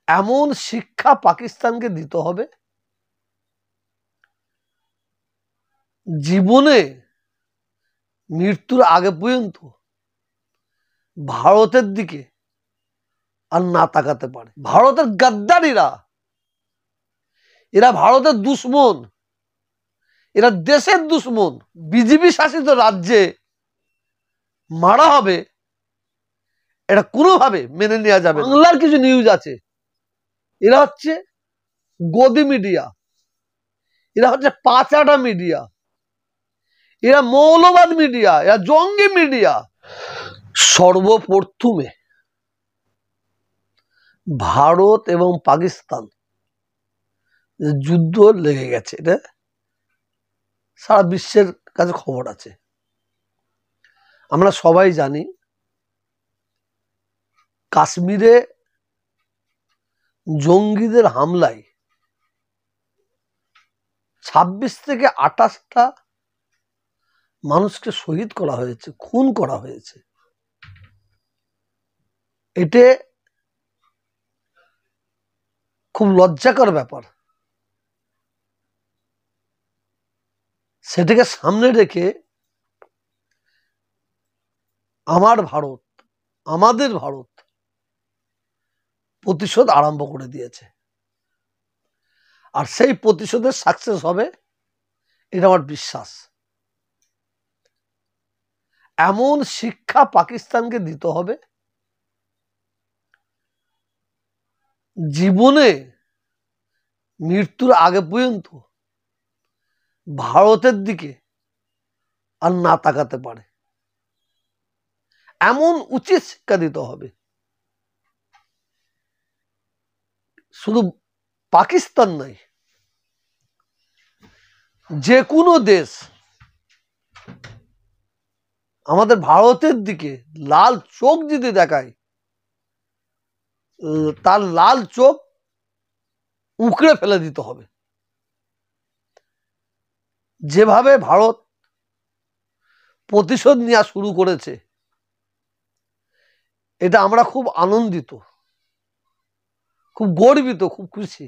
এমন শিক্ষা পাকিস্তানকে দিতে হবে জীবনে মৃত্যুর আগে পর্যন্ত ভারতের দিকে আর না তাকাতে পারে। ভারতের গাদ্দারিরা, এরা ভারতের দুশ্মন, এরা দেশের দুশ্মন। বিজেপি শাসিত রাজ্যে মারা হবে এটা কোনোভাবে মেনে নেওয়া যাবে। বাংলার কিছু নিউজ আছে, এরা হচ্ছে গদি মিডিয়া, এরা হচ্ছে পাঁচাটা মিডিয়া, এরা মৌলবাদ মিডিয়া, এরা জঙ্গি মিডিয়া। সর্বপ্রথমে ভারত এবং পাকিস্তান যুদ্ধ লেগে গেছে, এটা সারা বিশ্বের কাছে খবর আছে। আমরা সবাই জানি কাশ্মীরে জঙ্গিদের হামলায় 26 থেকে 28টা মানুষকে শহীদ করা হয়েছে, খুন করা হয়েছে। এটা খুব লজ্জাকর ব্যাপার। সেটাকে সামনে রেখে আমাদের ভারত প্রতিশোধ আরম্ভ করে দিয়েছে, আর সেই প্রতিশোধের সাকসেস হবে এটা আমার বিশ্বাস। এমন শিক্ষা পাকিস্তানকে দিতে হবে জীবনে মৃত্যুর আগে পর্যন্ত ভারতের দিকে আর না তাকাতে পারে, এমন উচিত শিক্ষা দিতে হবে। শুধু পাকিস্তান নয়, যে কোনো দেশ আমাদের ভারতের দিকে লাল চোখ যদি দেখায়, তার লাল চোখ উকড়ে ফেলে দিতে হবে। যেভাবে ভারত প্রতিশোধ নেওয়া শুরু করেছে, এটা আমরা খুব আনন্দিত, খুব গর্বিত, খুব খুশি।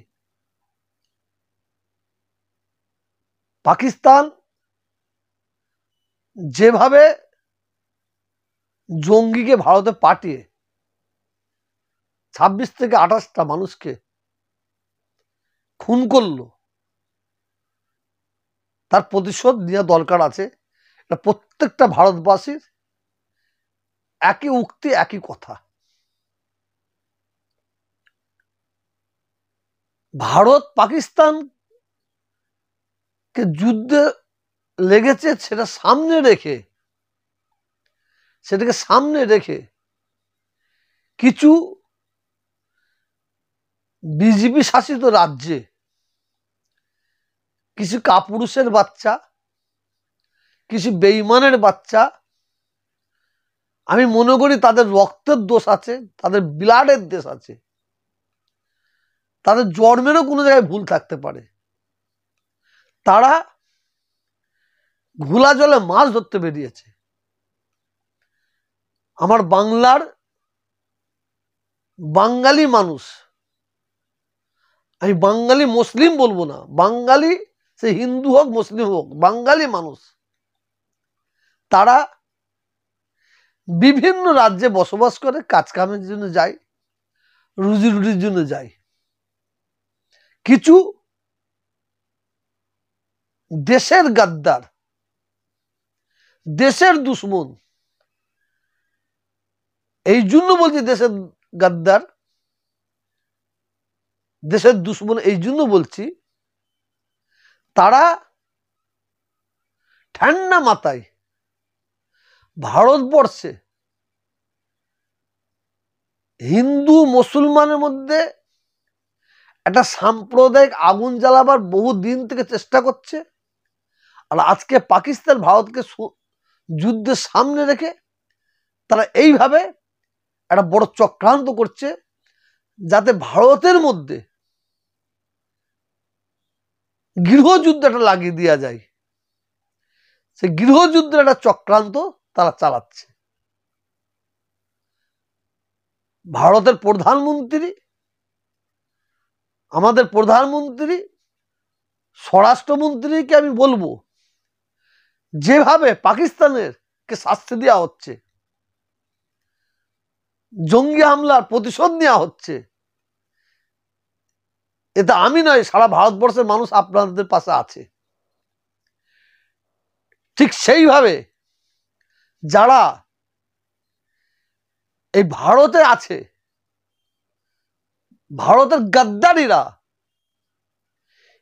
পাকিস্তান যেভাবে জঙ্গিকে ভারতে পাঠিয়ে 26 থেকে 28টা মানুষকে খুন করলো, তার প্রতিশোধ নেওয়া দরকার আছে। এটা প্রত্যেকটা ভারতবাসীর একই উক্তি, একই কথা। ভারত পাকিস্তানকে যুদ্ধে লেগেছে, সেটাকে সামনে রেখে কিছু বিজেপি শাসিত রাজ্যে কিছু কাপুরুষের বাচ্চা, কিছু বেঈমানের বাচ্চা, আমি মনে করি তাদের রক্তের দোষ আছে, তাদের ব্লাডের দোষ আছে, তাদের জন্মেরও কোনো জায়গায় ভুল থাকতে পারে। তারা ঘোলা জলে মাছ ধরতে বেরিয়েছে। আমার বাঙালি মানুষ, আমি বাঙালি মুসলিম বলবো না, বাঙালি সে হিন্দু হোক মুসলিম হোক, বাঙালি মানুষ, তারা বিভিন্ন রাজ্যে বসবাস করে, কাজ কামের জন্য যায়, রুজি রুটির জন্য যায়। কিছু দেশের গাদ্দার, দেশের দুশ্মন, এই জন্য বলছি দেশের গাদ্দার, দেশের দুশ্মন এই জন্য বলছি, তারা ঠান্ডা মাথায় ভারতবর্ষে হিন্দু মুসলমানের মধ্যে একটা সাম্প্রদায়িক আগুন জ্বালাবার বহু দিন থেকে চেষ্টা করছে। আর আজকে পাকিস্তান ভারতকে যুদ্ধের সামনে রেখে তারা এইভাবে একটা বড় চক্রান্ত করছে, যাতে ভারতের মধ্যে গৃহযুদ্ধটা লাগিয়ে দেওয়া যায়। সে গৃহযুদ্ধের একটা চক্রান্ত তারা চালাচ্ছে। ভারতের প্রধানমন্ত্রী আমাদের প্রধানমন্ত্রী স্বরাষ্ট্রমন্ত্রীকে আমি বলবো, যেভাবে পাকিস্তানের কে শাস্তি দেওয়া হচ্ছে, জঙ্গি হামলার প্রতিশোধ নেওয়া হচ্ছে, এটা আমি নয়, সারা ভারতবর্ষের মানুষ আপনাদের পাশে আছে। ঠিক সেইভাবে যারা এই ভারতে আছে, ভারতের গাদ্দারিরা,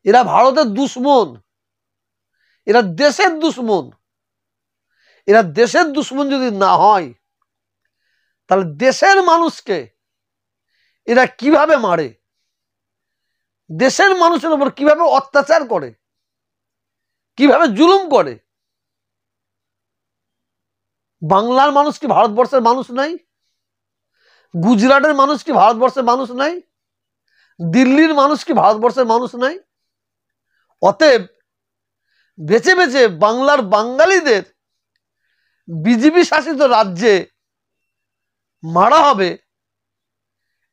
এরা ভারতের দুশ্মন, এরা দেশের দুশ্মন। এরা দেশের দুশ্মন যদি না হয়, তাহলে দেশের মানুষকে এরা কিভাবে মারে, দেশের মানুষের উপর কিভাবে অত্যাচার করে, কিভাবে জুলুম করে। বাংলার মানুষ কি ভারতবর্ষের মানুষ নাই? গুজরাটের মানুষ কি ভারতবর্ষের মানুষ নাই? দিল্লির মানুষ কি ভারতবর্ষের মানুষ নাই? অতএব বেছে বেছে বাংলার বাঙালিদের বিজেপি শাসিত রাজ্যে মারা হবে,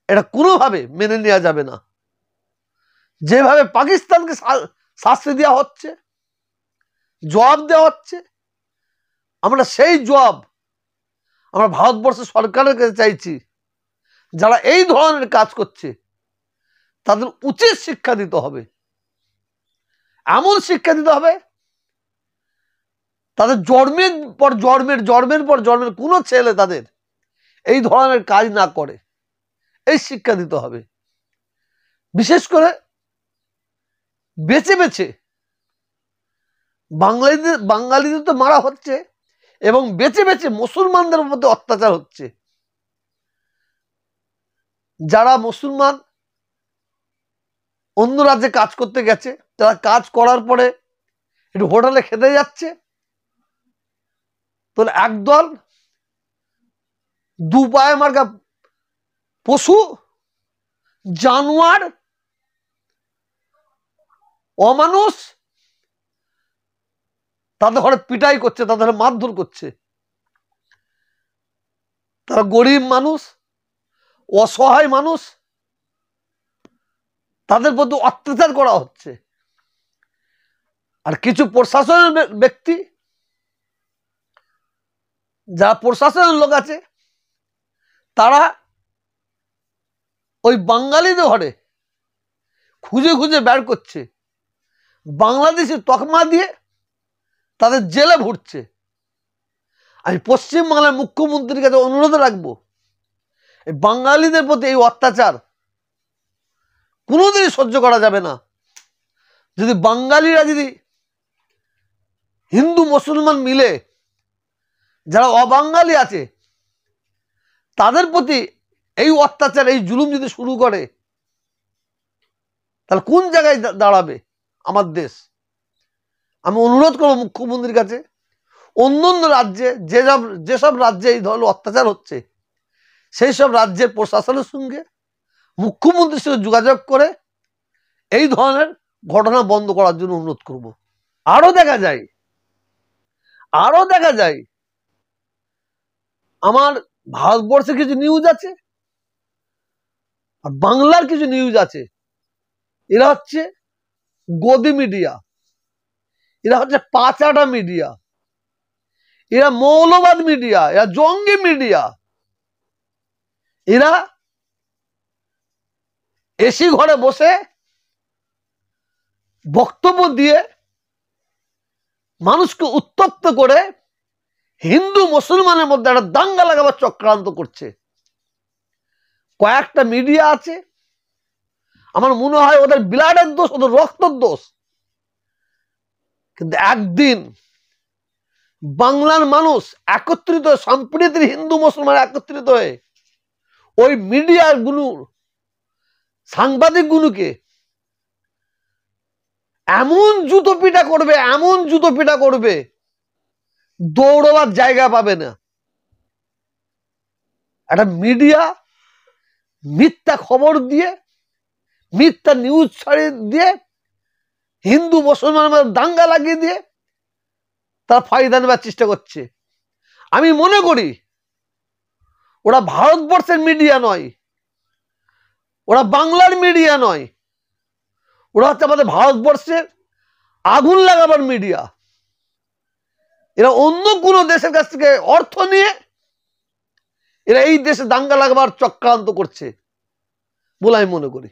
এটা কোনোভাবে মেনে নেওয়া যাবে না। যেভাবে পাকিস্তানকে শাস্তি দেওয়া হচ্ছে, জবাব দেওয়া হচ্ছে, আমরা সেই জবাব আমরা ভারতবর্ষের সরকারের কাছে চাইছি। যারা এই ধরনের কাজ করছে তাদের উচিত শিক্ষা দিতে হবে, এমন শিক্ষা দিতে হবে তাদের জন্মের পর জন্মের কোনো ছেলে তাদের এই ধরনের কাজ না করে, এই শিক্ষা দিতে হবে। বিশেষ করে বেছে বেছে বাঙালিদের তো মারা হচ্ছে, এবং বেছে বেছে মুসলমানদের মধ্যে অত্যাচার হচ্ছে। যারা মুসলমান অন্য রাজ্যে কাজ করতে গেছে, তারা কাজ করার পরে একটু হোটেলে খেতে যাচ্ছে, তো একদল দু পায়ে মার্কা পশু, জানোয়ার, অমানুষ তাদের ঘরে পিটাই করছে, তাদের মারধর করছে। তারা গরিব মানুষ, অসহায় মানুষ, তাদের প্রতি অত্যাচার করা হচ্ছে। আর কিছু প্রশাসনের ব্যক্তি, যারা প্রশাসনের লোক আছে, তারা ওই বাঙালিদের ঘরে খুঁজে খুঁজে বের করছে, বাংলাদেশি তকমা দিয়ে তাদের জেলে ভরছে। আমি পশ্চিমবাংলার মুখ্যমন্ত্রীর কাছে অনুরোধ রাখবো, এই বাঙালিদের প্রতি এই অত্যাচার কোনোদিনই সহ্য করা যাবে না। যদি বাঙালিরা যদি হিন্দু মুসলমান মিলে যারা অবাঙালি আছে তাদের প্রতি এই অত্যাচার, এই জুলুম যদি শুরু করে, তাহলে কোন জায়গায় দাঁড়াবে আমার দেশ? আমি অনুরোধ করবো মুখ্যমন্ত্রীর কাছে, অন্য অন্য রাজ্যে যেসব রাজ্যে এই ধরনের অত্যাচার হচ্ছে, সেই সব রাজ্যের প্রশাসনের সঙ্গে মুখ্যমন্ত্রীর সঙ্গে যোগাযোগ করে এই ধরনের ঘটনা বন্ধ করার জন্য অনুরোধ করব। আরো দেখা যায় আমার ভারতবর্ষে কিছু নিউজ আছে আর বাংলার কিছু নিউজ আছে। এরা হচ্ছে গদি মিডিয়া, এরা হচ্ছে পাচাটা মিডিয়া, এরা মৌলবাদ মিডিয়া, এরা জঙ্গি মিডিয়া। এরা এসি ঘরে বসে বক্তব্য দিয়ে মানুষকে উত্তপ্ত করে হিন্দু মুসলমানের মধ্যে একটা দাঙ্গা লাগাবার চক্রান্ত করছে। কয়েকটা মিডিয়া আছে, আমার মনে হয় ওদের ব্লাডের দোষ, ওদের রক্তের দোষ। কিন্তু একদিন বাংলার মানুষ একত্রিত, সম্প্রীতির হিন্দু মুসলমান একত্রিত হয়ে ওই মিডিয়ার গুলোর সাংবাদিক গুলোকে এমন জুতো পিটা করবে দৌড়াবার জায়গা পাবে না। একটা মিডিয়া মিথ্যা খবর দিয়ে, মিথ্যা নিউজ ছড়িয়ে দিয়ে, হিন্দু মুসলমানের দাঙ্গা লাগিয়ে দিয়ে তার ফায়দা নেবার চেষ্টা করছে। আমি মনে করি ওরা ভারতবর্ষের মিডিয়া নয়, ওরা বাংলার মিডিয়া নয়, ওরা হচ্ছে আমাদের ভারতবর্ষের আগুন লাগাবার মিডিয়া। এরা অন্য কোনো দেশের কাছ থেকে অর্থ নিয়ে এরা এই দেশে দাঙ্গা লাগাবার চক্রান্ত করছে বলে আমি মনে করি।